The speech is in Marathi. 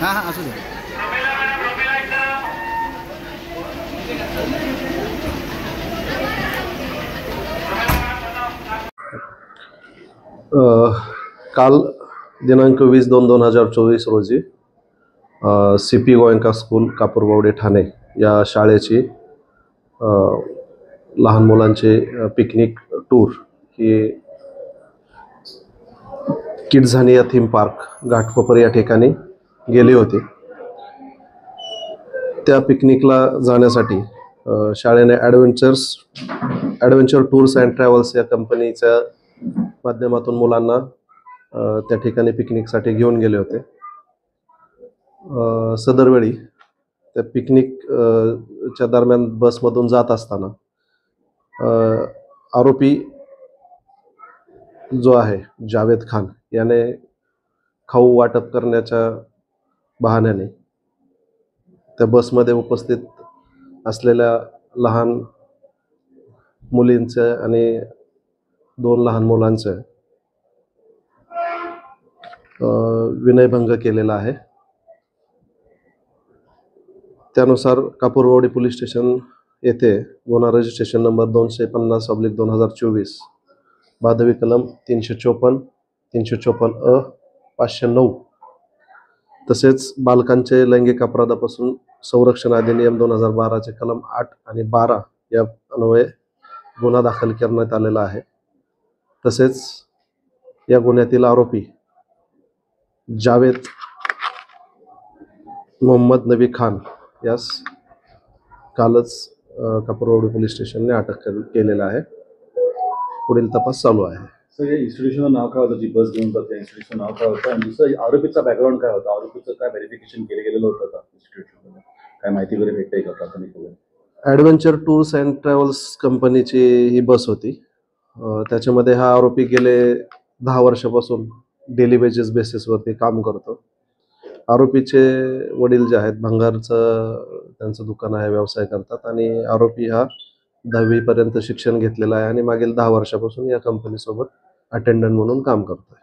हां हां असू दे. काल दिनांक 20/2/2024 रोजी CP गोयंका स्कूल कापूरबावडे ठाणे या शाळेची लहान मुलांचे पिकनिक टूर ही किड्झानिया थीम पार्क घाटकोपर या ठिकाणी गेली होती. त्या पिकनिकला जाण्यासाठी शाळेने ॲडव्हेंचर टूर्स अँड ट्रॅव्हल्स या कंपनीच्या माध्यमातून मुलांना त्या ठिकाणी पिकनिकसाठी घेऊन गेले होते. सदरवेळी त्या पिकनिक च्या दरम्यान बसमधून जात असताना आरोपी जो आहे जावेद खान याने खाऊ वाटप करण्याच्या बहाण्याने त्या बसमध्ये उपस्थित असलेल्या लहान मुलींचे आणि 2 लहान मुलांचे विनयभंग केलेला आहे. त्यानुसार कापूरबावडी पोलीस स्टेशन येथे गुन्हा रजिस्ट्रेशन नंबर 250/2024 भादवी कलम 354, 354 अ, 509 तसेच बालकांचे लैंगिक अपराधापासून संरक्षण अधिनियम 2012 चे कलम 8 आणि 12 या अन्वये गुन्हा दाखल करण्यात आलेला आहे. तसेच या गुन्ह्यातील आरोपी जावेद मोहम्मद नबी खान यास कालच कापूरबावडी पोलीस स्टेशनने अटक केलेला आहे. पुढील तपास चालू आहे. सर, या इन्स्टिट्यूशनचं नाव काय होतं? जी बस घेऊन जात त्या इन्स्टिट्यूशनचं नाव काय होतं? आणि दुसरं, आरोपीचा बॅकग्राऊंड काय होता? आरोपीचं काय व्हेरिफिकेशन गेलेलं होतं का इन्स्टिट्यूशनमध्ये? काय माहिती वगैरे भेटते का प्राथमिक वगैरे? ॲडव्हेंचर टूर्स अँड ट्रॅव्हल्स कंपनीची ही बस होती. त्याच्यामध्ये हा आरोपी गेले 10 वर्षापासून डेली वेजेस बेसिसवरती काम करतो. आरोपीचे वडील जे आहेत त्यांचं दुकान आहे, व्यवसाय करतात आणि आरोपी हा 10वी पर्यंत शिक्षण घेतलेला आहे आणि मागील 10 वर्षापासून या कंपनीसोबत अटेंडंट म्हणून काम करतोय.